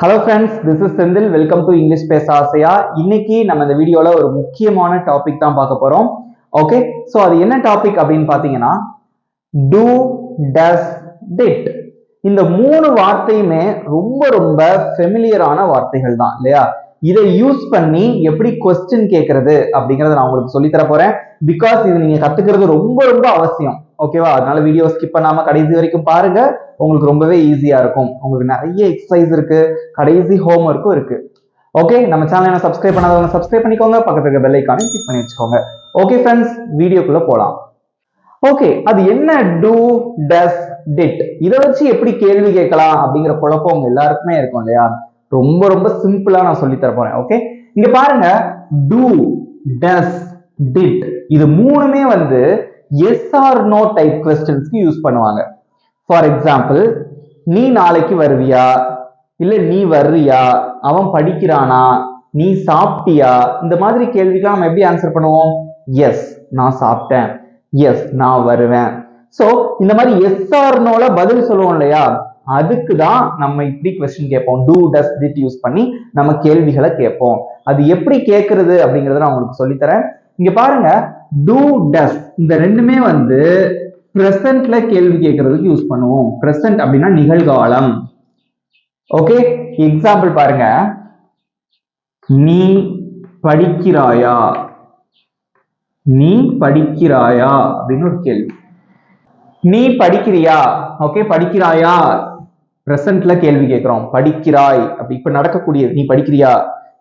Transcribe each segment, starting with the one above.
Hello friends, this is Senthil. Welcome to English பேச ஆசையா. இன்னைக்கு நம்ம இந்த வீடியோல ஒரு முக்கியமான டாபிக் தான் பார்க்க போறோம். ஓகே, ஸோ அது என்ன டாபிக் அப்படின்னு பார்த்தீங்கன்னா டூ, டஸ், டிட். இந்த மூணு வார்த்தையுமே ரொம்ப ரொம்ப ஃபெமிலியரான வார்த்தைகள் தான் இல்லையா? இதை யூஸ் பண்ணி எப்படி கொஸ்டின் கேட்கறது அப்படிங்கறத நான் உங்களுக்கு சொல்லி தர போறேன். பிகாஸ் இது நீங்க கத்துக்கிறது ரொம்ப ரொம்ப அவசியம். ஓகேவா? அதனால வீடியோ ஸ்கிப் பண்ணாம கடைசி வரைக்கும் பாருங்க. உங்களுக்கு ரொம்பவே ஈஸியா இருக்கும். உங்களுக்கு நிறைய எக்ஸசைஸ் இருக்கு, கடைசி ஹோம் ஒர்க்கும் இருக்கு. ஓகே, நம்ம சேனலை சப்ஸ்கிரைப் பண்ணாதவங்க சப்ஸ்கிரைப் பண்ணிக்கோங்க, பக்கத்துல இருக்க பெல் ஐகானை கிளிக் பண்ணி வச்சுக்கோங்க. ஓகே ஃப்ரெண்ட்ஸ், வீடியோக்குள்ள போலாம். ஓகே, அது என்ன டூ, டஸ், டிட்? இதை வச்சு எப்படி கேள்வி கேட்கலாம் அப்படிங்கிற குழப்பம் உங்க எல்லாருக்குமே இருக்கும் இல்லையா? ரொம்ப ரொம்ப சிம்பிளா நான் சொல்லி தர போறேன். ஓகே, இங்க பாருங்க, டூ, டஸ், டிட் இது மூணுமே வந்து எஸ் ஆர் நோ டைப் கொஸ்டின்ஸ்க்கு யூஸ் பண்ணுவாங்க. ஃபார் எக்ஸாம்பிள், நீ நாளைக்கு வருவியா, இல்ல நீ வர்றியா, அவன் படிக்கிறானா, நீ சாப்பிட்டியா, இந்த மாதிரி கேள்விக்கு நம்ம எப்படி ஆன்சர் பண்ணுவோம்? எஸ் நான் சாப்பிட்டேன், எஸ் நான் வருவேன். சோ இந்த மாதிரி எஸ் ஆர் நோல பதில் சொல்லுவோம் இல்லையா? அதுக்கு தான் நம்ம இப்படி கொஸ்டின் கேட்போம். டூ, டஸ், டிட் யூஸ் பண்ணி நம்ம கேள்விகளை கேட்போம். அது எப்படி கேட்கறது அப்படிங்கறத நான் உங்களுக்கு சொல்லித்தரேன். இங்க பாருங்க, டூ, டஸ் இந்த ரெண்டுமே வந்து பிரசன்ட்ல கேள்வி கேட்கறதுக்கு யூஸ் பண்ணுவோம். பிரசன்ட் அப்படின்னா நிகழ்காலம். ஓகே, எக்ஸாம்பிள் பாருங்க, நீ படிக்கிறாயா, நீ படிக்கிறாயா அப்படின்னு ஒரு கேள்வி. நீ படிக்கிறியா, ஓகே, படிக்கிறாயா பிரசன்ட்ல கேள்வி கேட்கிறோம். படிக்கிறாய் அப்படி இப்ப நடக்கக்கூடியது. நீ படிக்கிறியா,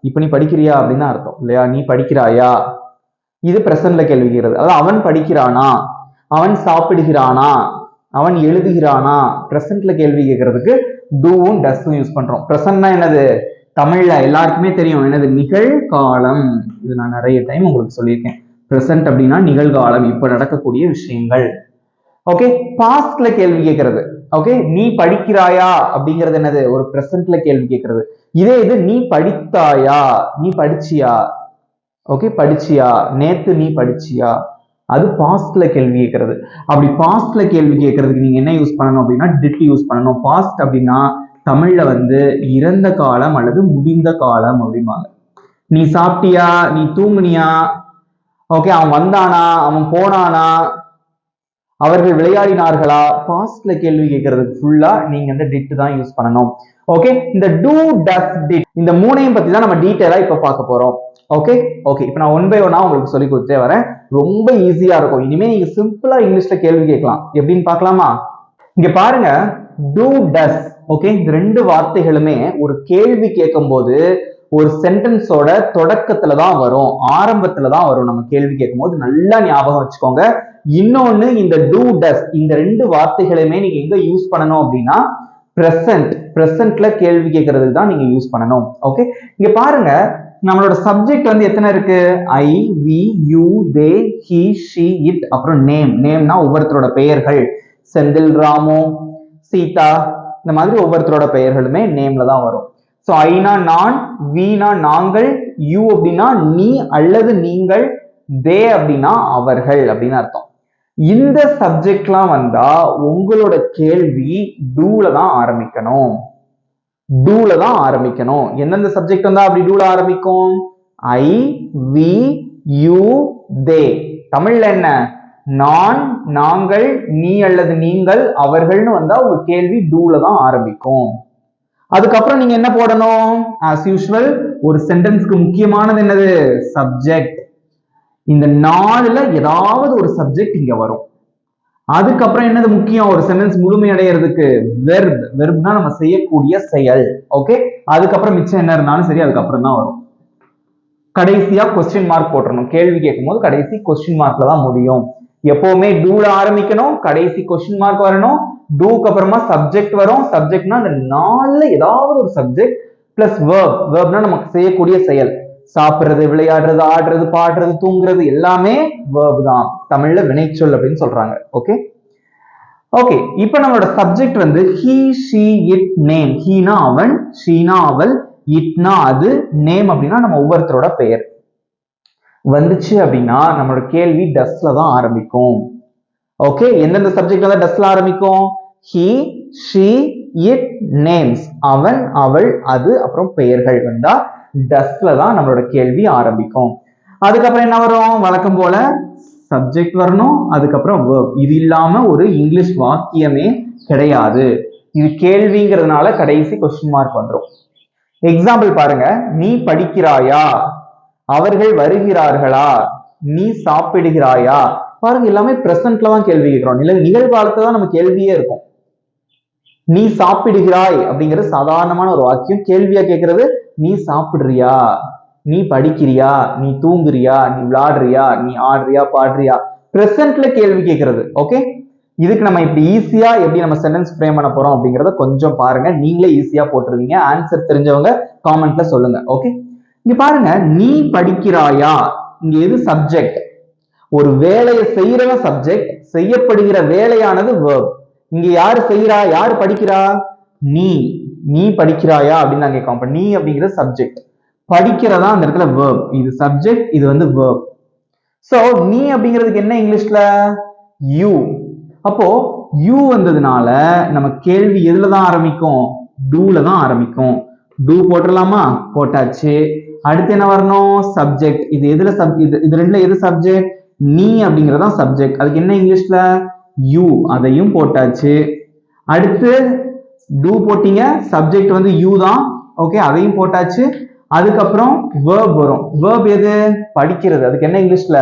இப்ப நீ படிக்கிறியா அப்படின்னு அர்த்தம் இல்லையா? நீ படிக்கிறாயா, இது பிரசன்ட்ல கேள்வி கேட்கிறது. அதாவது அவன் படிக்கிறானா, அவன் சாப்பிடுகிறானா, அவன் எழுதுகிறானா, பிரசன்ட்ல கேள்வி கேட்கறதுக்கு டூவும் டஸ்ஸும் யூஸ் பண்றோம். பிரசன்ட்னா என்னது? தமிழ்ல எல்லாருக்குமே தெரியும் என்னது? நிகழ்காலம். இது நான் நிறைய டைம் உங்களுக்கு சொல்லியிருக்கேன். பிரசன்ட் அப்படின்னா நிகழ்காலம், இப்ப நடக்கக்கூடிய விஷயங்கள். ஓகே, பாஸ்ட்ல கேள்வி கேட்கறது. ஓகே, நீ படிக்கிறாயா அப்படிங்கிறது என்னது? ஒரு பிரசன்ட்ல கேள்வி கேட்கறது. இதே இது நீ படித்தாயா, நீ படிச்சியா, ஓகே, படிச்சியா, நேத்து நீ படிச்சியா, அது பாஸ்ட்ல கேள்வி கேட்கறது. அப்படி பாஸ்ட்ல கேள்வி கேட்கறதுக்கு நீங்க என்ன யூஸ் பண்ணணும் அப்படின்னா டிட் யூஸ் பண்ணணும். பாஸ்ட் அப்படின்னா தமிழ்ல வந்து இறந்த காலம் அல்லது முடிந்த காலம் அப்படிம்பாங்க. நீ சாப்பிட்டியா, நீ தூங்குனியா, ஓகே, அவன் வந்தானா, அவன் போனானா, அவர்கள் விளையாடினார்களா, பாஸ்ட்ல கேள்வி கேட்கறதுக்கு ஃபுல்லா நீங்க இந்த டிட் தான் யூஸ் பண்ணணும். ஓகே, இந்த டூ, டஸ், டிட் இந்த மூணையும் பத்தி தான் நம்ம டீடைலா இப்ப பார்க்க போறோம். ஓகே ஓகே, இப்போ நான் ஒன் பை ஒன்னா உங்களுக்கு சொல்லி கொடுத்துட்டே வரேன். ரொம்ப ஈஸியா இருக்கும். இனிமே நீங்க சிம்பிளா இங்கிலீஷ்ல கேள்வி கேட்கலாம். எப்படின்னு பார்க்கலாமா? இங்க பாருங்க, டூ, டஸ், ஓகே, இந்த ரெண்டு வார்த்தைகளுமே ஒரு கேள்வி கேட்கும் போது ஒரு சென்டென்ஸோட தொடக்கத்துல தான் வரும், ஆரம்பத்துல தான் வரும். நம்ம கேள்வி கேட்கும் போது நல்லா ஞாபகம் வச்சுக்கோங்க. இன்னொன்னு, இந்த டூ, டஸ் இந்த ரெண்டு வார்த்தைகளுமே நீங்க எங்க யூஸ் பண்ணணும் அப்படின்னா பிரசன்ட்ல கேள்வி கேட்கறதுக்கு தான் நீங்க யூஸ் பண்ணணும். ஓகே, இங்க பாருங்க, நம்மளோட சப்ஜெக்ட் வந்து எத்தனை இருக்கு? I, we, you, they, he, she, it, அப்புறம் நேம். நேம்னா ஒவ்வொருத்தரோட பெயர்கள். செந்தில், ராமு, சீதா, இந்த மாதிரி ஒவ்வொருத்தரோட பெயர்களுமே நேம்ல தான் வரும். ஸோ ஐனா நான், வீனா நாங்கள், யூ அப்படின்னா நீ அல்லது நீங்கள், தே அப்படின்னா அவர்கள் அப்படின்னு அர்த்தம். இந்த சப்ஜெக்ட்லாம் வந்தா உங்களோட கேள்வி டூல தான் ஆரம்பிக்கணும். டூல தான் ஆரம்பிக்கணும். எந்தெந்த சப்ஜெக்ட் வந்தா அப்படி டூல ஆரம்பிக்கும்? ஐ, வி, யூ, தே. தமிழ்ல என்ன? நான், நாங்கள், நீ அல்லது நீங்கள், அவர்கள்னு வந்தா உங்க கேள்வி டூல தான் ஆரம்பிக்கும். அதுக்கப்புறம் நீங்க என்ன போடணும்? ஆஸ் யூஷுவல், ஒரு சென்டென்ஸ்க்கு முக்கியமானது என்னது? சப்ஜெக்ட். இந்த நாலுல ஏதாவது ஒரு சப்ஜெக்ட் இங்க வரும். அதுக்கப்புறம் என்னது முக்கியம் ஒரு சென்டென்ஸ் முழுமை அடைகிறதுக்கு? வெர்ப். வெர்ப்னா நம்ம செய்யக்கூடிய செயல். ஓகே, அதுக்கப்புறம் மிச்சம் என்ன இருந்தாலும் சரி அதுக்கப்புறம் தான் வரும். கடைசியா கொஸ்டின் மார்க் போட்டுறணும். கேள்வி கேட்கும் போது கடைசி கொஸ்டின் மார்க்ல தான் முடியும். எப்பவுமே டூல ஆரம்பிக்கணும், கடைசி கொஸ்டின் மார்க் வரணும். டூக்கு அப்புறமா சப்ஜெக்ட் வரும். சப்ஜெக்ட்னா அந்த நாலுல ஏதாவது ஒரு சப்ஜெக்ட் பிளஸ் வெர்ப். வெர்ப்னா நமக்கு செய்யக்கூடிய செயல். சாப்பிடுறது, விளையாடுறது, ஆடுறது, பாடுறது, தூங்குறது எல்லாமே வெர்ப் தான். தமிழ்ல வினைச்சொல் அப்படின்னு சொல்றாங்க. ஓகே ஓகே, இப்போ நம்மளோட சப்ஜெக்ட் வந்து he, she, it, name. Heena அவன், ஷீனா அவள், இட்னா அது, நேம் அப்படின்னா நம்ம ஒவ்வொருத்தரோட பெயர் வந்துச்சு அப்படின்னா நம்மளோட கேள்வி டஸ்ல தான் ஆரம்பிக்கும். ஓகே, எந்தெந்த சப்ஜெக்ட் வந்து டஸ்ல ஆரம்பிக்கும்? He, she, it names. அவன், அவள், அது, அப்புறம் பெயர்கள் வந்தா டஸ்ல தான் நம்மளோட கேள்வி ஆரம்பிக்கும். அதுக்கப்புறம் என்ன வரும்? வழக்கம் போல சப்ஜெக்ட் வரணும், அதுக்கப்புறம் verb. இது இல்லாம ஒரு இங்கிலீஷ் வாக்கியமே கிடையாது. இது கேள்விங்கிறதுனால கடைசி கொஸ்டின் மார்க் வந்துடும். எக்ஸாம்பிள் பாருங்க, நீ படிக்கிறாயா, அவர்கள் வருகிறார்களா, நீ சாப்பிடுகிறாயா. பாருங்க, எல்லாமே பிரசன்ட்ல தான் கேள்வி கேட்கிறோம். நிகழ்காலத்துல தான் நம்ம கேள்வியே இருக்கும். நீ சாப்பிடுகிறாய் அப்படிங்கிறது சாதாரணமான ஒரு வாக்கியம். கேள்வியா கேட்கறது நீ சாப்பிடுறியா, நீ படிக்கிறியா, நீ தூங்குறியா, நீ விளையாடுறியா, நீ ஆடுறியா, பாடுறியா. பிரசன்ட்ல கேள்வி கேட்கறது. ஓகே, இதுக்கு நம்ம இப்படி ஈஸியா எப்படி நம்ம சென்டென்ஸ் ஃப்ரேம் பண்ண போறோம் அப்படிங்கறத கொஞ்சம் பாருங்க. நீங்களே ஈஸியா போட்டுருவீங்க. ஆன்சர் தெரிஞ்சவங்க காமெண்ட்ல சொல்லுங்க. ஓகே, இங்க பாருங்க, நீ படிக்கிறாயா, இங்க எது சப்ஜெக்ட்? ஒரு வேலையை செய்யறவ சப்ஜெக்ட், செய்யப்படுகிற வேலையானது verb. இங்க யாரு செய்யறா, யாரு படிக்கிறா? நீ. நீ படிக்கிறாயா அப்படின்னு நான் கேட்கோம். அப்ப நீ அப்படிங்கிற சப்ஜெக்ட், படிக்கிறதா அந்த இடத்துல verb. இது சப்ஜெக்ட், இது வந்து verb. சோ நீ அப்படிங்கிறதுக்கு என்ன இங்கிலீஷ்ல? you. அப்போ you வந்ததுனால நம்ம கேள்வி எதுல தான் ஆரம்பிக்கும்? doல தான் ஆரம்பிக்கும். do போட்டுடலாமா? போட்டாச்சு. அடுத்து என்ன வரணும்? சப்ஜெக்ட். இது எதுல இது ரெண்டுல எது சப்ஜெக்ட்? நீ அப்படிங்கறதா சப்ஜெக்ட். அதுக்கு என்ன இங்கிலீஷ்ல? you. அதையும் போட்டாச்சு. அடுத்து do போட்டீங்க, சப்ஜெக்ட் வந்து you தான். ஓகே, அதையும் போட்டாச்சு. அதுக்கப்புறம் verb வரும். verb எது? படிக்கிறது. அதுக்கு என்ன இங்கிலீஷ்ல?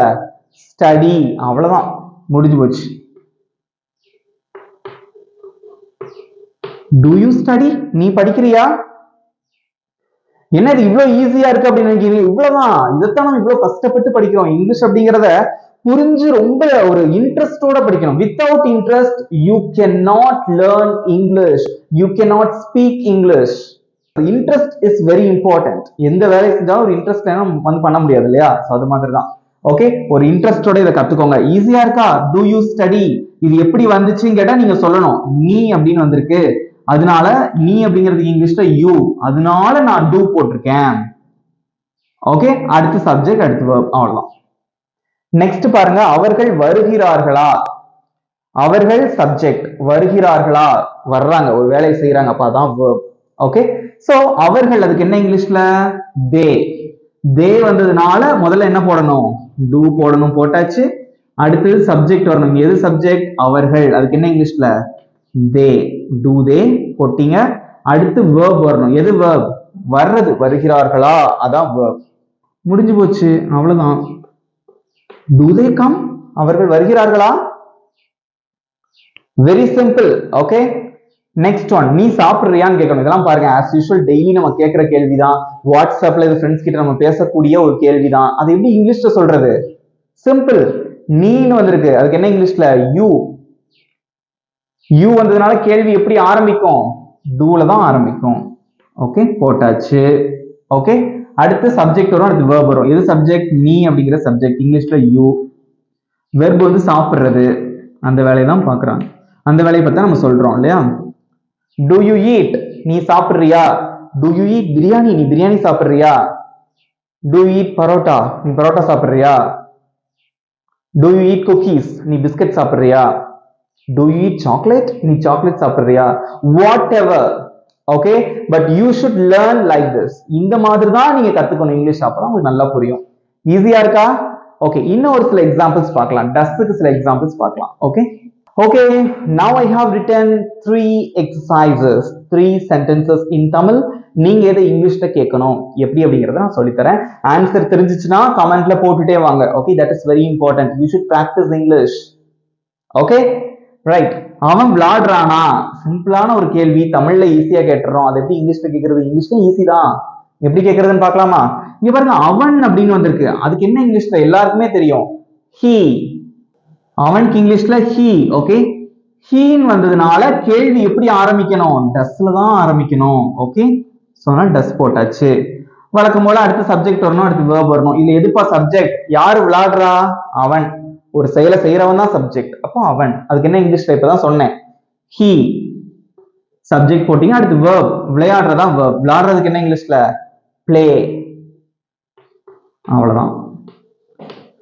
study. அவ்வளவுதான், முடிஞ்சு போச்சு. do you study? நீ படிக்கிறியா? என்ன இது இவ்வளவு ஈஸியா இருக்கு அப்படின்னு நினைக்கிறீங்க? இவ்வளவுதான். இதைத்தான் நம்ம இவ்வளவு கஷ்டப்பட்டு படிக்கிறோம். இங்கிலீஷ் அப்படிங்கிறத புரிஞ்சு ரொம்ப ஒரு இன்ட்ரெஸ்டோட படிக்கணும். Without interest you can not learn English, you can not speak English. Interest is very important. எந்த வேலை செஞ்சாலும் ஒரு இன்ட்ரெஸ்ட் வந்து பண்ண முடியாது இல்லையா? அது மாதிரி தான். ஓகே, ஒரு இன்ட்ரெஸ்டோட இதை கத்துக்கோங்க. ஈஸியா இருக்கா? do you study? இது எப்படி வந்துச்சுன்னு கேட்டா நீங்க சொல்லணும். நீ அப்படின்னு வந்திருக்கு, அதனால நீ அப்படிங்கிறதுக்கு இங்கிலீஷ்ல you, அதனால நான் do போட்டிருக்கேன். ஓகே, அடுத்து சப்ஜெக்ட், அடுத்து verb. அவ்வளவுதான். நெக்ஸ்ட் பாருங்க, அவர்கள் வருகிறார்களா. அவர்கள் சப்ஜெக்ட், வருகிறார்களா வர்றாங்க, ஒரு வேலையை செய்யறாங்க, அப்ப அதான் verb. ஓகே, சோ அவர்கள், அதுக்கு என்ன இங்கிலீஷ்ல? they. they வந்ததுனால முதல்ல என்ன போடணும்? do போடணும், போட்டாச்சு. அடுத்து சப்ஜெக்ட் வரணும். எது சப்ஜெக்ட்? அவர்கள். அதுக்கு என்ன இங்கிலீஷ்ல? they. do they போட்டீங்க. அடுத்து verb வரணும். எது verb? வர்றது, வருகிறார்களா, அதான் verb. முடிஞ்சு போச்சு, அவ்வளவுதான். do they come? அவர்கள் வருகிறார்களா? Very simple. Okay, next one, நீ சாப்பிடுறியான்னு கேட்கணும். இதெல்லாம் பாருங்க, as usual டெய்லி நம்ம கேட்கிற கேள்விதான். வாட்ஸ்அப்ல இது ஃப்ரெண்ட்ஸ் கிட்ட நம்ம பேசக்கூடிய ஒரு கேள்விதான். அது எப்படி இங்கிலீஷ்ல சொல்றது? சிம்பிள். நீன்னு வந்திருக்கு, அதுக்கு என்ன இங்கிலீஷ்ல? you. you வந்ததுனால கேள்வி எப்படி ஆரம்பிக்கும்? doல தான் ஆரம்பிக்கும். ஓகே, போட்டாச்சு. ஓகே, அடுத்து சப்ஜெக்ட் வரும், அடுத்து verb வரும். எது சப்ஜெக்ட்? நீ அப்படிங்கிற சப்ஜெக்ட், இங்கிலீஷ்ல you. verb வந்து சாப்பிடுறது, அந்த வேலையை தான் பாக்குறாங்க. அந்த வேலையை பத்தி நம்ம சொல்றோம் இல்லையா? do you eat? நீ சாப்பிடுறியா? do you eat biryani? நீ பிரியாணி சாப்பிடுறியா? do you eat parotta? நீ பரோட்டா சாப்பிடுறியா? do you eat cookies? நீ பிஸ்கட் சாப்பிடுறியா? do you eat chocolate? நீ சாக்லேட் சாப்பிடுறியா? whatever. Okay, but you should learn like this. இந்த மாதிரி தான் நீங்க கத்துக்கணும் இங்கிலீஷ், அப்பதான் உங்களுக்கு நல்லா புரியும். ஈஸியா இருக்கா? ஓகே, இன்னும் ஒரு சில எக்ஸாம்பிள்ஸ் பார்க்கலாம். டஸ்க்கு சில எக்ஸாம்பிள்ஸ் பார்க்கலாம். Okay, okay, now I have written 3 exercises, 3 sentences in Tamil. நீங்க எதை இங்கிலீஷ்ல கேட்கணும் எப்படி அப்படிங்கறத நான் சொல்லி தரேன். ஆன்சர் தெரிஞ்சிச்சுன்னா கமெண்ட்ல போட்டுட்டே வாங்க. Okay, that is very important. You should practice English. Okay, right. அவன் விளையாடுறானா? சிம்பிளான ஒரு கேள்வி, தமிழ்ல ஈஸியா கேட்டுறோம். அது எப்படி இங்கிலீஷ்ல கேட்கறது? இங்கிலீஷ்ல ஈஸி தான். எப்படி கேட்கறதுன்னு பார்க்கலாமா? இங்க பாருங்க, அவன் அப்படின்னு வந்திருக்கு, அதுக்கு என்ன இங்கிலீஷ்ல? எல்லாருக்குமே தெரியும், he. அவனுக்கு இங்கிலீஷ்ல he. ஓகே, ஹீன்னு வந்ததுனால கேள்வி எப்படி ஆரம்பிக்கணும்? டஸ்ல தான் ஆரம்பிக்கணும். ஓகே, சோ டஸ் போட்டாச்சு. வழக்கம் போல அடுத்து சப்ஜெக்ட் வரணும், அடுத்து verb வரணும். இதுல எதுப்பா சப்ஜெக்ட்? யாரு விளையாடுறா? அவன். ஒரு செயலை செய்யறவன் தான் சப்ஜெக்ட், அப்போ அவன். அதுக்கு என்ன இங்கிலீஷ்ல? இப்பதான் சொன்னேன், he. சப்ஜெக்ட் போட்டீங்க, அடுத்து verb, விளையாடுறதா verb. விளையாடுறதுக்கு என்ன இங்கிலீஷ்ல? play. அவ்வளவுதான்.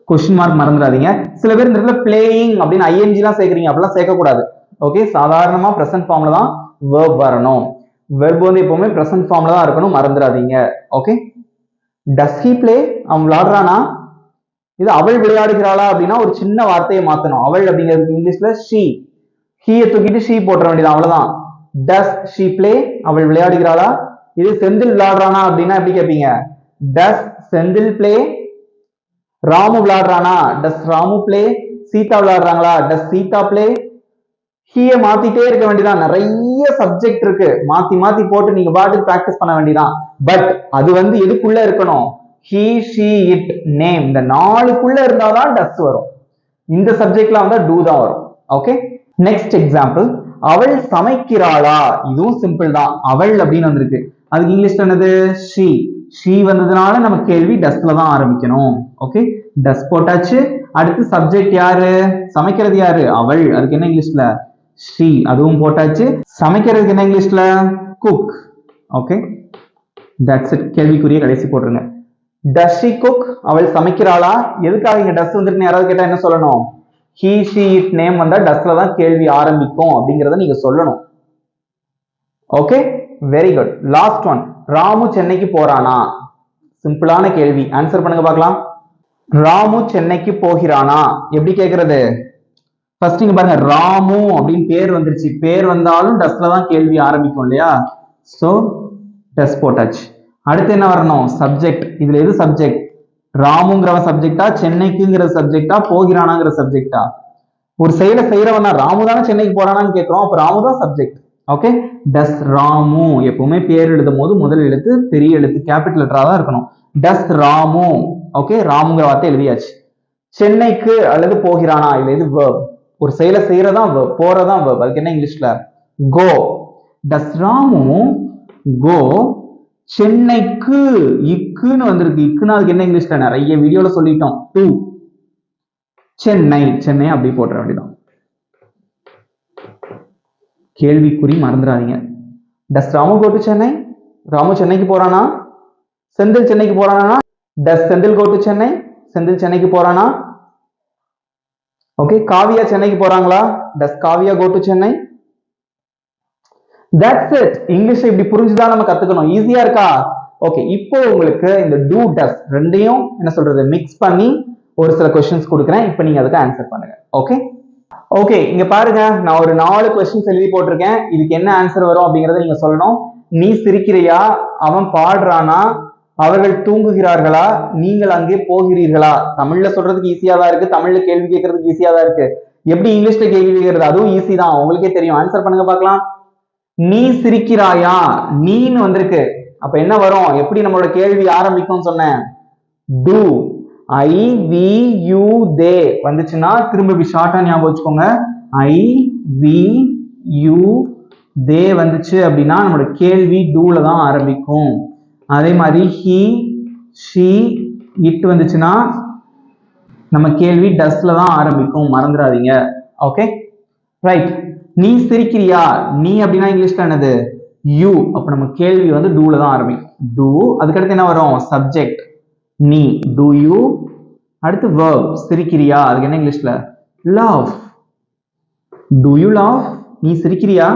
கொஸ்டின் மார்க் மறந்துடாதீங்க. சில பேர் இந்த இடத்துல பிளேயிங் அப்படின்னு ஐஎன்ஜி எல்லாம் சேர்க்கறீங்க, அப்படிலாம் சேர்க்க கூடாது. ஓகே, சாதாரணமா பிரசன்ட் ஃபார்ம்ல தான் verb வரணும். verb வந்து எப்பவுமே present formல தான் இருக்கணும், மறந்துடாதீங்க. Okay, does he play? அவன் விளையாடுறானா? இது அவள் விளையாடுகிறாளா அப்படின்னா ஒரு சின்ன வார்த்தையை மாத்தணும். அவள் அப்படிங்கிறது இங்கிலீஷ்ல she. he தூக்கிட்டு she போட்டுற வேண்டியது, அவ்வளவுதான். does she play? அவள் விளையாடுகிறாளா? இது செந்தில் விளையாடுறானா அப்படின்னா எப்படி கேட்பீங்க? does Senthil play? Ramu விளையாடுறானா? does Ramu play? Sita விளையாடுறாங்களா? does Sita play? he மாத்திட்டே இருக்க வேண்டியதான். நிறைய சப்ஜெக்ட் இருக்கு, மாத்தி மாத்தி போட்டு நீங்க பாட்டுக்கு பிராக்டிஸ் பண்ண வேண்டியதான். பட் அது வந்து எதுக்குள்ள இருக்கணும்? he, she, it, name இந்த நாலுக்குள்ள இருந்தாதான் does வரும். இந்த சப்ஜெக்ட்ல வந்து do தான் வரும். Okay, next example. அவள் சமைக்கிறாளா? இதுவும் சிம்பிள் தான். அவள் அப்படின்னு வந்திருக்கு, அதுக்கு இங்கிலீஷ்ல என்னது? she. she வந்ததுனால நம்ம கேள்வி டஸ்ல தான் ஆரம்பிக்கணும். ஓகே, டஸ் போட்டாச்சு. அடுத்து சப்ஜெக்ட் யாரு? சமைக்கிறது யாரு? அவள். அதுக்கு என்ன இங்கிலீஷ்ல? she. அதுவும் போட்டாச்சு. சமைக்கிறதுக்கு என்ன இங்கிலீஷ்ல? cook. Okay, that's it. கேள்விக்குரிய கடைசி போட்டுருங்க. does she cook? அவள் சமைக்கிறாளா? எதுக்காக இங்க டஸ் வந்துருக்குன்னு யாராவது கேட்டா என்ன சொல்லணும்? he, she, it, name வந்தா டஸ்ல தான் கேள்வி ஆரம்பிக்கும் அப்படிங்கறத நீங்க சொல்லணும். Okay, very good. Last one. Ramu சென்னைக்கு போறானா? சிம்பிளான கேள்வி, ஆன்சர் பண்ணுங்க பார்க்கலாம். ராமு சென்னைக்கு போகிறானா எப்படி கேக்குறது? ஃபர்ஸ்ட் இங்க பாருங்க, ராமு அப்படின்னு பேர் வந்துருச்சு. பேர் வந்தாலும் டஸ்ல தான் கேள்வி ஆரம்பிக்கும் இல்லையா? சோ டஸ் போட்டாச்சு. அடுத்து என்ன வரணும்? சப்ஜெக்ட். இதுல எது சப்ஜெக்ட்? ராமுங்கிற சப்ஜெக்டா, சென்னைக்குங்கிற சப்ஜெக்டா, போகிறானாங்கிற சப்ஜெக்டா? ஒரு செயலை செய்யறவனா ராமு தானே சென்னைக்கு போறானான்னு கேட்கிறோம், அப்ப ராமு தான் சப்ஜெக்ட். ஓகே, டஸ் ராமு. எப்பவுமே பேர் எழுதும் போது முதல் எழுத்து பெரிய எழுத்து கேபிட்டல் லெட்டரா தான் இருக்கணும். டஸ் ராமு. ஓகே, ராமுங்கிற வார்த்தை எழுதியாச்சு. சென்னைக்கு அல்லது போகிறானா, இதுல எது verb? ஒரு செயலை செய்யறதான் verb, போறதான் verb. அதுக்கு என்ன இங்கிலீஷ்ல? go. டஸ் ராமு go சென்னைக்கு? இக்குன்னு வந்திருக்கு. இக்குன்னு அதுக்கு என்ன இங்கிலீஷ்ல? நிறைய வீடியோல சொல்லிட்டோம், to. சென்னை. சென்னை அப்படி போட்டுற வேண்டியதான். கேள்விக்குறி மறந்துடாதீங்க. டஸ் ராமு go to சென்னை? ராமு சென்னைக்கு போறானா? செந்தில் சென்னைக்கு போறானா? டஸ் செந்தில் go to சென்னை? செந்தில் சென்னைக்கு போறானா? ஓகே, காவியா சென்னைக்கு போறாங்களா? Does Kavya go to Chennai? That's it. English இப்படி புரிஞ்சுதான் நம்ம கத்துக்கணும். ஈஸியா இருக்கா? ஓகே, இப்போ உங்களுக்கு இந்த do does ரெண்டையும் என்ன சொல்றது மிக்ஸ் பண்ணி ஒரு சில क्वेश्चंस கொடுக்கிறேன். இப்போ நீங்க அதுக்கு ஆன்சர் பண்ணுங்க. ஓகே ஓகே, இங்க பாருங்க, நான் ஒரு 4 क्वेश्चंस எழுதி போட்டிருக்கேன். இதுக்கு என்ன ஆன்சர் வரும் அப்படிங்கறத நீங்க சொல்லணும். நீ சிரிக்கிறியா? அவன் பாடுறானா? அவர்கள் தூங்குகிறார்களா? நீங்கள் அங்கே போகிறீர்களா? தமிழ்ல சொல்றதுக்கு ஈஸியா தான் இருக்கு, தமிழ்ல கேள்வி கேட்கறதுக்கு ஈஸியா தான் இருக்கு. எப்படி இங்கிலீஷ்ல கேள்வி கேட்கறது? அதுவும் ஈஸி தான், உங்களுக்கே தெரியும். ஆன்சர் பண்ணுங்க பார்க்கலாம். நீ சிரிக்கிறாயா? நீன்னு வந்திருக்கு, அப்ப என்ன வரும்? எப்படி நம்மளோட கேள்வி ஆரம்பிக்கும் சொன்னேன்? do. I, we, you, they வந்துச்சுன்னா திரும்ப ஷார்ட்டா ஞாபகம் வச்சுக்கோங்க. I, we, you, they வந்துச்சு அப்படின்னா நம்மளோட கேள்வி doல தான் ஆரம்பிக்கும். அதே மாதிரி he, she, it வந்துச்சுன்னா நம்ம கேள்வி doesல தான் ஆரம்பிக்கும், மறந்துடாதீங்க. Okay right. நீ சிரிக்கிறியா? நீ அப்படின்னா இங்கிலீஷ்ல என்னது? you. அப்ப நம்ம கேள்வி வந்து doல தான் ஆரம்பிக்கும். do. அதுக்கடுத்து என்ன வரும்? சப்ஜெக்ட் நீ, do you. அடுத்து verb சிரிக்கிறியா, அதுக்கு என்ன இங்கிலீஷ்ல? laugh. do you laugh? நீ சிரிக்கிறியா?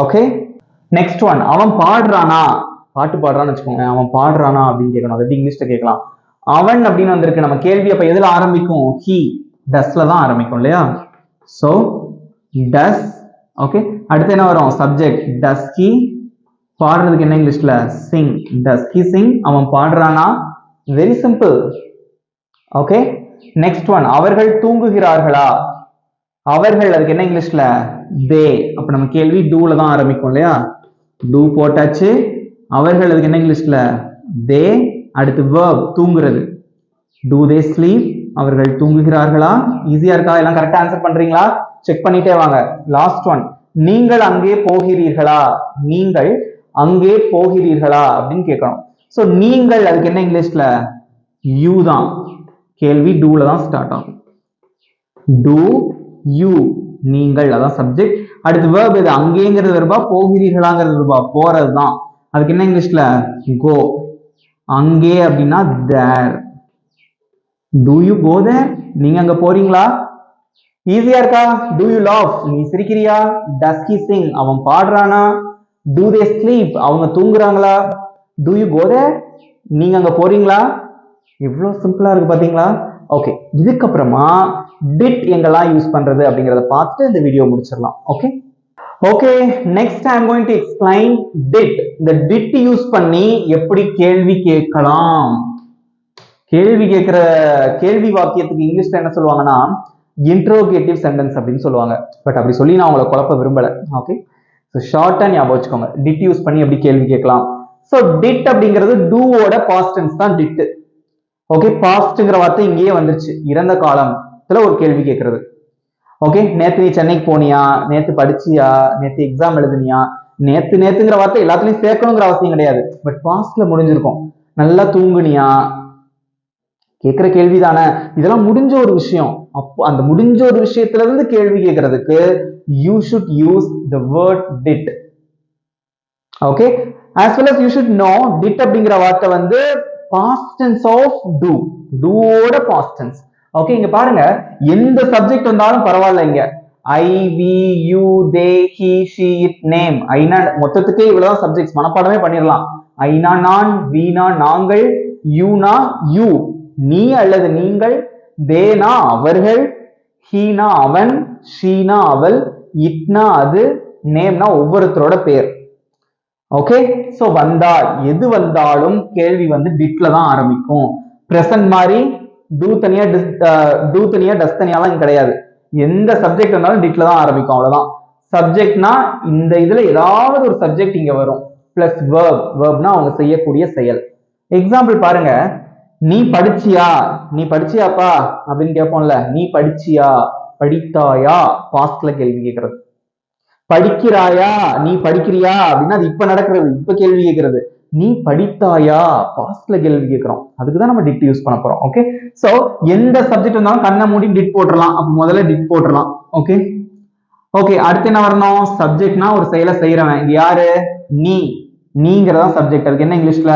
Okay next one. அவன் பாடுறானா? பாட்டு பாடுறான்னு வச்சுக்கோங்க. அவன் பாடுறானா அப்படின்னு கேட்கணும். அது இங்கிலீஷ்ல கேட்கலாம். அவன் அப்படின்னு வந்திருக்கு, நம்ம கேள்வி அப்ப எதுல ஆரம்பிக்கும்? he. doesல தான் ஆரம்பிக்கும் இல்லையா? so does. ஓகே, அடுத்து என்ன வரும்? Subject does he. பாடுறதுக்கு என்ன இங்கிலீஷ்ல? sing. does he sing? அவன் பாடுறானா? Very simple. Okay next one. அவர்கள் தூங்குகிறார்களா? அவர்கள், அதுக்கு என்ன இங்கிலீஷ்ல? they. அப்ப நம்ம கேள்வி doல தான் ஆரம்பிக்கும் இல்லையா? do போட்டாச்சு. அவர்கள், அதுக்கு என்ன இங்கிலீஷ்ல? they. அடுத்து verb தூங்குறது, do they sleep? அவர்கள் தூங்குகிறார்களா? ஈஸியா இருக்கா? எல்லாம் கரெக்டா ஆன்சர் பண்றீங்களா? செக் பண்ணிட்டே வாங்க. Last one. நீங்கள் அங்கே போகிறீர்களா? நீங்கள் அங்கே போகிறீர்களா அப்படின்னு கேட்கணும். சோ நீங்கள், அதுக்கு என்ன இங்கிலீஷ்ல? you தான். கேள்வி doல தான் ஸ்டார்ட் ஆகும். do you. நீங்கள், அதான் சப்ஜெக்ட். அடுத்து verb எது? அங்கேங்கிறது வெர்பா, போகிறீர்களாங்கிறது வெர்பா? போறது தான். அதுக்கு என்ன இங்கிலீஷ்ல? go. அங்கே அப்படின்னா there. do you go there? நீங்க அங்க போறீங்களா? ஈஸியா இருக்கா? do you laugh நீ சிரிக்கிறியா? does he sing அவன் பாடுறானா? do they sleep அவங்க தூங்குறாங்களா? do you go there நீங்க அங்க போறீங்களா? இவ்வளவு சிம்பிளா இருக்கு பாத்தீங்களா? ஓகே, இதுக்கப்புறமா did எங்கெல்லாம் யூஸ் பண்றது அப்படிங்கறத பார்த்துட்டு இந்த வீடியோ முடிச்சிடலாம். Okay okay, next I am going to explain did. இந்த did யூஸ் பண்ணி எப்படி கேள்வி கேட்கலாம். கேள்வி வாக்கியத்துக்கு இங்கிலீஷ்ல என்ன சொல்லுவாங்கன்னா இன்ட்ரோகேட்டிவ் சென்டென்ஸ் அப்படின்னு சொல்லுவாங்க. பட் அப்படி சொல்லி நான் உங்களை குழப்ப விரும்பல. ஓகே, ஸோ ஷார்ட்டா ஞாபகம் வச்சுக்கோங்க, டிட் யூஸ் பண்ணி எப்படி கேள்வி கேட்கலாம். ஸோ டிட் அப்படிங்கிறது டூவோட பாஸ்ட் டென்ஸ் தான் டிட். ஓகே, பாஸ்ட்ங்கிற வார்த்தை இங்கேயே வந்துருச்சு, இறந்த காலத்துல ஒரு கேள்வி கேட்கறது. ஓகே, நேத்து நீ சென்னைக்கு போனியா, நேத்து படிச்சியா, நேத்து எக்ஸாம் எழுதுனியா, நேத்துங்கிற வார்த்தை எல்லாத்துலயும் சேர்க்கணுங்கிற அவசியம் கிடையாது. பட் பாஸ்ட்ல முடிஞ்சிருக்கும். நல்லா தூங்குனியா, கேட்கிற கேள்வி தானே, இதெல்லாம் முடிஞ்ச ஒரு விஷயம். அப்போ அந்த முடிஞ்ச ஒரு விஷயத்துல இருந்து கேள்வி கேட்கறதுக்கு you should use the word did. okay, as well as you should know did அப்படிங்கிற வார்த்தை வந்து past tense of do, do ஓட past tense. ஓகே, இங்க பாருங்க, எந்த சப்ஜெக்ட் வந்தாலும் பரவாயில்ல. இங்க I, we, you, they, he, she, it, name, Aina மொத்தத்துக்கே இவ்வளவுதான் சப்ஜெக்ட்ஸ், மனப்பாடமே பண்ணிடலாம். ஐனா நான், வீணா நாங்கள், யூனா யூ நீ அல்லது நீங்கள், தேனா அவர்கள், ஹீனா அவன், ஷீனா அவள், இட்னா அது, நேம்னா ஒவ்வொருத்தரோட பேர். ஓகே, சோ வந்தா எது வந்தாலும் கேள்வி வந்து டிட்ல தான் ஆரம்பிக்கும். பிரசன்ட் மாதிரி டூ தனியா டஸ் தனியாலாம் கிடையாது. எந்த சப்ஜெக்ட் வந்தாலும் டிட்ல தான் ஆரம்பிக்கும், அவ்வளவுதான். சப்ஜெக்ட்னா இந்த இதுல ஏதாவது ஒரு சப்ஜெக்ட் இங்க வரும், பிளஸ் வேர்ப், வேர்ப்னா அவங்க செய்யக்கூடிய செயல். எக்ஸாம்பிள் பாருங்க, நீ படிச்சியா, நீ படிச்சியாப்பா அப்படின்னு கேட்போம்ல, நீ படிச்சியா, படித்தாயா, பாஸ்ட்ல கேள்வி கேட்கறது. படிக்கிறாயா, நீ படிக்கிறியா அப்படின்னா அது இப்ப நடக்கிறது, இப்ப கேள்வி கேட்கறது. நீ படித்தாயா, பாஸ்ட்ல கேள்வி கேட்கிறோம், அதுக்குதான் நம்ம டிட் யூஸ் பண்ண போறோம். ஓகே, சோ எந்த சப்ஜெக்ட் வந்தாலும் கண்ணை மூடி டிட் போட்டுடலாம். அப்ப முதல்ல டிட் போட்டுடலாம். ஓகே ஓகே, அடுத்து என்ன வரணும்? சப்ஜெக்ட்னா ஒரு செயலை செய்யறவன், இங்க யாரு? நீ, நீங்கிறதா சப்ஜெக்ட். அதுக்கு என்ன இங்கிலீஷ்ல?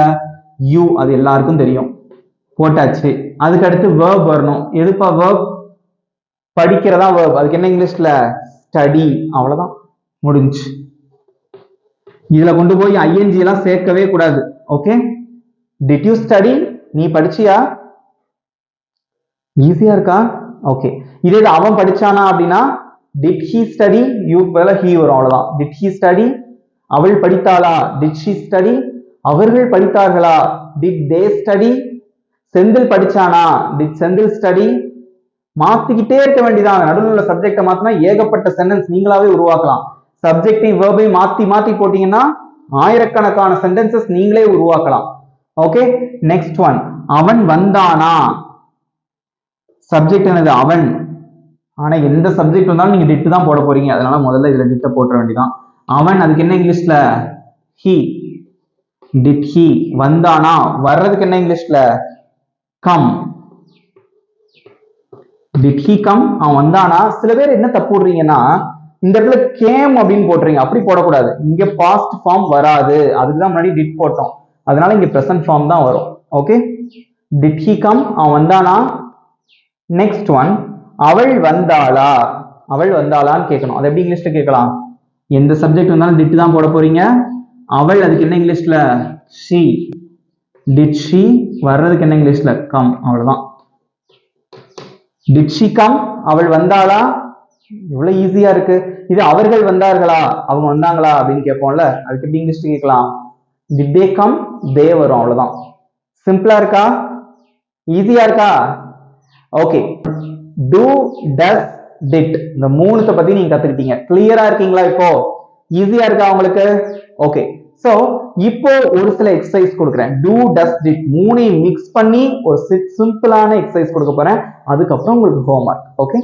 யூ, அது எல்லாருக்கும் தெரியும், போட்டாச்சு. அதுக்கு அடுத்து வேர்ப் வரணும். எதுப்பா வேர்ப்? படிக்கிறதா வேர்ப். அதுக்கு என்ன இங்கிலீஷ்ல? ஸ்டடி. அவ்வளவுதான், முடிஞ்சு. இதுல கொண்டு போய் ஐஎன்ஜி எல்லாம் சேர்க்கவே கூடாது. ஓகே, டிட் யூ ஸ்டடி, நீ படிச்சியா? ஈஸியா இருக்கா? ஓகே, இதே அவன் படிச்சானா அப்படின்னா டிட் ஹி ஸ்டடி, யூ பதிலா ஹி வரும், அவ்வளவுதான். Did he study. அவள் படித்தாளா, டிட் ஷி ஸ்டடி. அவர்கள் படித்தார்களா, டிட் தே ஸ்டடி. செந்தில் படிச்சானா, டிட் செந்தில் ஸ்டடி. மாத்திக்கிட்டே இருக்க வேண்டியதான். நடுவில் உள்ள சப்ஜெக்டை மாத்தினா ஏகப்பட்ட சென்டென்ஸ் நீங்களாவே உருவாக்கலாம். சப்ஜெக்டையும் வேர்பையும் மாத்தி மாத்தி போட்டீங்கன்னா ஆயிரக்கணக்கான சென்டென்சஸ் நீங்களே உருவாக்கலாம். ஓகே, நெக்ஸ்ட் ஒன், அவன் வந்தானா. சப்ஜெக்ட் என்னது? அவன். ஆனா எந்த சப்ஜெக்ட் வந்தாலும் நீங்க டிட் தான் போட போறீங்க, அதனால முதல்ல இதுல டிட்ட போட்ட வேண்டியதான். அவன், அதுக்கு என்ன இங்கிலீஷ்ல? ஹி. Did he. வந்தானா, வர்றதுக்கு என்ன இங்கிலீஷ்ல? கம். டிட் ஹி கம், அவன் வந்தானா. சில பேர் என்ன தப்பு போடுறீங்கன்னா இந்த இடத்துல கேம் அப்படின்னு போடுறீங்க, அப்படி போடக்கூடாது. இங்க பாஸ்ட் ஃபார்ம் வராது, அதுக்குதான் முன்னாடி டிட் போட்டோம், அதனால இங்க பிரசன்ட் ஃபார்ம் தான் வரும். ஓகே, டிட் ஹி கம், அவன் வந்தானா. நெக்ஸ்ட் ஒன், அவள் வந்தாளா. அவள் வந்தாளான்னு கேட்கணும், அது எப்படி இங்கிலீஷ்ல கேட்கலாம்? எந்த சப்ஜெக்ட் வந்தாலும் டிட் தான் போட போறீங்க. அவள், அதுக்கு என்ன இங்கிலீஷ்ல? ஷி. Did she. வர்றதுக்கு என்ன இங்கிலீஷ்ல? கம். அவ்வளவுதான். டிட் ஷி கம், அவள் வந்தாளா. இவ்வளவு ஈஸியா இருக்கு. இது அவர்கள் வந்தார்களா, அவங்க வந்தாங்களா அப்படின்னு கேட்போம்ல, அதுக்கு எப்படி இங்கிலீஷ்ல கேட்கலாம்? டிட் தே கம், தே வரும், அவ்வளவுதான். சிம்பிளா இருக்கா? ஈஸியா இருக்கா? ஓகே, do, does, did இந்த மூணுத்தை பத்தி நீங்க கத்துக்கிட்டீங்க. கிளியரா இருக்கீங்களா? இப்போ ஈஸியா இருக்கா உங்களுக்கு? ஓகே, சோ இப்போ ஒரு சில எக்ஸசைஸ் கொடுக்குறேன். do, does, did மூணையும் மிக்ஸ் பண்ணி ஒரு சிம்பிளான எக்ஸசைஸ் கொடுக்க போறேன். அதுக்கப்புறம் உங்களுக்கு ஹோம்வொர்க். ஓகே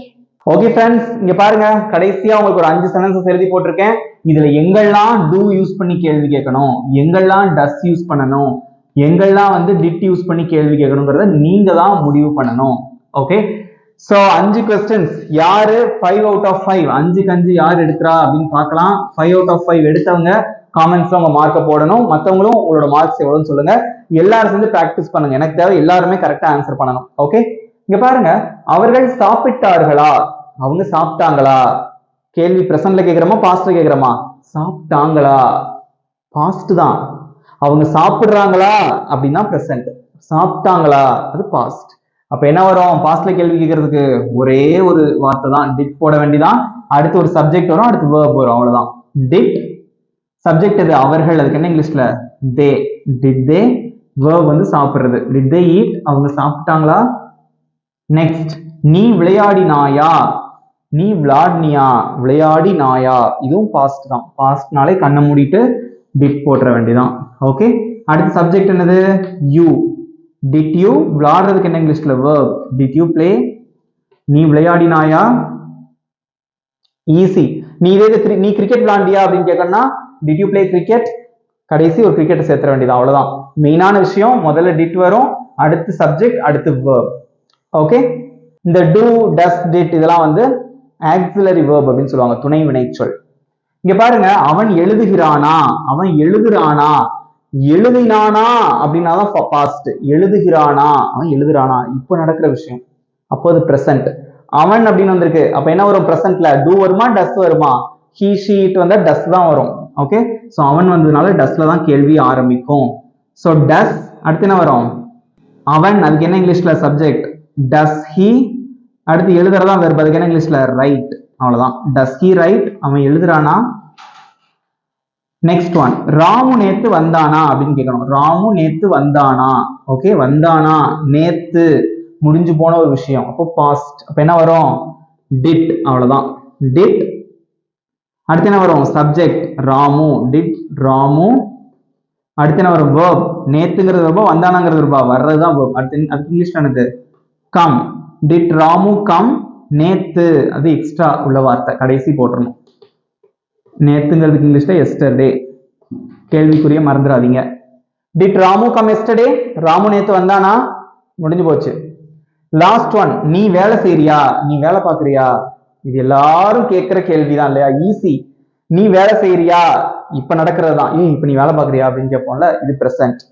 ஓகே ஃப்ரெண்ட்ஸ், இங்க பாருங்க, கடைசியா உங்களுக்கு ஒரு 5 சென்டென்சஸ் எழுதி போட்டிருக்கேன். இதுல எங்கெல்லாம் do யூஸ் பண்ணி கேள்வி கேட்கணும், எங்கெல்லாம் does யூஸ் பண்ணணும், எங்கெல்லாம் வந்து did யூஸ் பண்ணி கேள்வி கேட்கணுங்கிறத நீங்க தான் முடிவு பண்ணணும். ஓகே, சோ 5 क्वेश्चंस, யாரு 5 out of 5, 5க்கு 5 யார் எடுக்கிறா அப்படின்னு பார்க்கலாம். 5 out of 5 எடுத்தவங்க காமெண்ட்ஸ்ல உங்க மார்க்கை போடணும். மத்தவங்களும் உங்களோட மார்க்ஸ் எவ்வளவுன்னு சொல்லுங்க. எல்லாரும் சேர்ந்து பிராக்டிஸ் பண்ணுங்க. எனக்கு தேவை எல்லாருமே கரெக்டா ஆன்சர் பண்ணணும். ஓகே, இங்க பாருங்க, அவர்கள் சாப்பிட்டார்களா. அவங்க சாப்பிட்டாங்களா? கேள்வி பிரசன்ட்ல கேக்குறோமா பாஸ்ட்ல கேக்குறோமா? சாப்பிட்டாங்களா, பாஸ்ட் தான். அவங்க சாப்பிடுறாங்களா அப்படின்னா பிரசன்ட், சாப்பிட்டாங்களா அது பாஸ்ட். அப்ப என்ன வரும் பாஸ்ட்ல கேள்வி கேட்கறதுக்கு? ஒரே ஒரு வார்த்தை தான், டிட் போட வேண்டியதான். அடுத்து ஒரு சப்ஜெக்ட் வரும், அடுத்து verb வரும், அவ்வளவுதான். டிட் சப்ஜெக்ட் எது? அவர்கள். அதுக்கு என்ன இங்கிலீஷ்ல? தே. Did they. verb வந்து சாப்பிடுறது. Did they eat? அவங்க சாப்பிட்டாங்களா? நெக்ஸ்ட், நீ விளையாடினாயா? நீ விளையாடினியா? விளையாடினாயா? இதுவும் பாஸ்ட் தான். பாஸ்ட்னாலே கண்ணை மூடிட்டு டிட் போட்டுற வேண்டியதான். ஓகே, அடுத்த சப்ஜெக்ட் என்னது? யூ. Did you? விளையாடுறதுக்கு என்ன இங்கிலீஷ்ல? verb. Did you play? நீ விளையாடினாயா? ஈஸி. நீ கிரிக்கெட் விளையாண்டியா அப்படின்னு கேட்கணும்னா டிட் யூ பிளே கிரிக்கெட்? கடைசி ஒரு கிரிக்கெட் சேர்த்துற வேண்டியது, அவ்வளவுதான். மெயினான விஷயம் முதல்ல டிட் வரும், அடுத்து சப்ஜெக்ட், அடுத்து verb. ஓகே, இந்த do, does, did இதெல்லாம் வந்து ஆக்சிலரி verb அப்படின்னு சொல்லுவாங்க, துணை வினைச்சொல். இங்க பாருங்க, அவன் எழுதுகிறானா, அவன் எழுதுறானா, எழுதினானா அப்படின்னாதான் பாஸ்ட். எழுதுகிறானா, அவன் எழுதுறானா இப்ப நடக்கிற விஷயம், அப்போ அது பிரசன்ட். அவன் அப்படின்னு வந்திருக்கு, அப்ப என்ன வரும் பிரசன்ட்ல? do வருமா டஸ் வருமா? he she it வந்தா டஸ் தான் வரும். ஓகே, சோ அவன் வந்ததுனால டஸ்ல தான் கேள்வி ஆரம்பிக்கும். சோ டஸ், அடுத்து என்ன வரும்? அவன். அதுக்கு என்ன இங்கிலீஷ்ல? சப்ஜெக்ட். டஸ் he, அடுத்து எழுதுறதா verb. அதுக்கு என்ன இங்கிலீஷ்ல? ரைட். அவ்வளவுதான். டஸ் he ரைட்? அவன் எழுதுறானா. நெக்ஸ்ட் ஒன், ராமு நேத்து வந்தானா அப்படின்னு கேட்கணும். ராமு நேத்து வந்தானா. ஓகே, வந்தானா நேத்து முடிஞ்சு போன ஒரு விஷயம், அப்போ பாஸ்ட். அப்ப என்ன வரும்? டிட். அவ்வளவுதான், டிட். அடுத்து என்ன வரும்? சப்ஜெக்ட் ராமு. டிட் ராமு. அடுத்து என்ன வரும்? verb. நேத்துங்கிறது verb, வந்தானாங்கிறது verb. வர்றதுதான் verb. அடுத்து அதுக்கு இங்கிலீஷ்ல என்னது? கம். Did Ramu come? நேத்து அது எக்ஸ்ட்ரா உள்ள வார்த்தை, கடைசி போட்டுறணும். நேத்துங்கிறதுக்கு இங்கிலீஷ்ல எஸ்டர்டே. கேள்விக்குரிய மறந்துடாதீங்க. Did Ramu come yesterday? Ramu நேத்து வந்தானா? முடிஞ்சு போச்சு. லாஸ்ட் ஒன், நீ வேலை செய்யறியா? நீ வேலை பாக்குறியா? இது எல்லாரும் கேட்கிற கேள்விதான் இல்லையா? ஈஸி. நீ வேலை செய்யறியா இப்ப நடக்கிறது தான். இப்ப நீ வேலை பாக்குறியா அப்படின்னு கேட்போம்ல, இது பிரசன்ட்.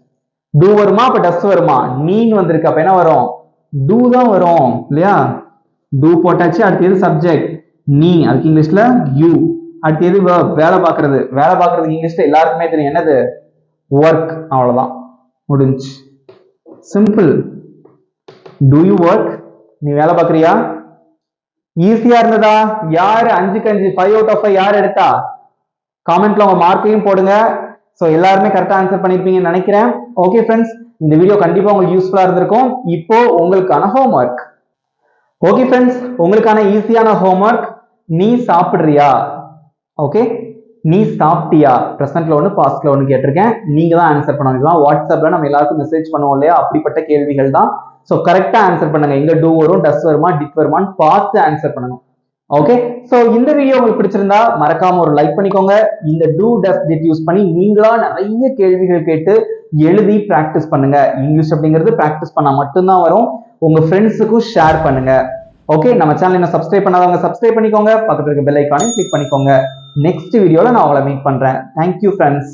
டூ வருமா? அப்ப டஸ் வருமா? நீன்னு வந்திருக்கு, அப்ப என்ன வரும்? டூ தான் வரும் இல்லையா? டூ போட்டாச்சு. அடுத்து எது? சப்ஜெக்ட் நீ. அதுக்கு இங்கிலீஷ்ல யூ. அடுத்து எது? verb. வேலை பாக்குறது. வேலை பாக்குறதுக்கு இங்கிலீஷ்ல எல்லாருக்குமே தெரியும், என்னது? ஒர்க். அவ்வளவுதான், முடிஞ்சு. சிம்பிள். do you work? நீ வேலை பாக்குறியா? ஈஸியா இருந்ததா? யாரு 5க்கு 5, 5 out of 5 யார் எடுத்தா? காமெண்ட்ல உங்க மார்க்கையும் போடுங்க. சோ எல்லாருமே கரெக்டா ஆன்சர் பண்ணிருப்பீங்கன்னு நினைக்கிறேன். ஓகே ஃப்ரெண்ட்ஸ், இந்த வீடியோ கண்டிப்பா உங்களுக்கு யூஸ்ஃபுல்லா இருந்திருக்கும். இப்போ உங்களுக்கான ஹோம்வொர்க். ஓகே ஃப்ரெண்ட்ஸ், உங்களுக்கான ஈஸியான ஹோம்வொர்க், நீ சாப்பிடுறியா? ஓகே, நீ சாப்பிட்டியா? பிரசன்ட்ல ஒண்ணு பாஸ்ட்ல ஒண்ணு கேட்டிருக்கேன், நீங்க தான் ஆன்சர் பண்ணணும். இதெல்லாம் வாட்ஸ்அப்ல நம்ம எல்லாருக்கும் மெசேஜ் பண்ணுவோம் இல்லையா? அப்படிப்பட்ட கேள்விகள் தான். சோ கரெக்டா ஆன்சர் பண்ணுங்க. எங்க டூ வரும், டஸ் வருமா, டிட் வருமான்னு பார்த்து ஆன்சர் பண்ணணும். ஓகே, சோ இந்த வீடியோ உங்களுக்கு பிடிச்சிருந்தா மறக்காம ஒரு லைக் பண்ணிக்கோங்க. இந்த டூ, டஸ், டிட் யூஸ் பண்ணி நீங்களா நிறைய கேள்விகள் கேட்டு எழுதி பிராக்டிஸ் பண்ணுங்க. இங்கிலீஷ் அப்படிங்கிறது பிராக்டிஸ் பண்ணா மட்டும்தான் வரும். உங்க ஃப்ரெண்ட்ஸுக்கும் ஷேர் பண்ணுங்க. ஓகே, நம்ம சேனல் இன்னும் சப்ஸ்கிரைப் பண்ணாதவங்க சப்ஸ்கிரைப் பண்ணிக்கோங்க. பக்கத்துல இருக்க பெல் ஐகானையும் கிளிக் பண்ணிக்கோங்க. நெக்ஸ்ட் வீடியோல நான் உங்களை மீட் பண்றேன். Thank you friends.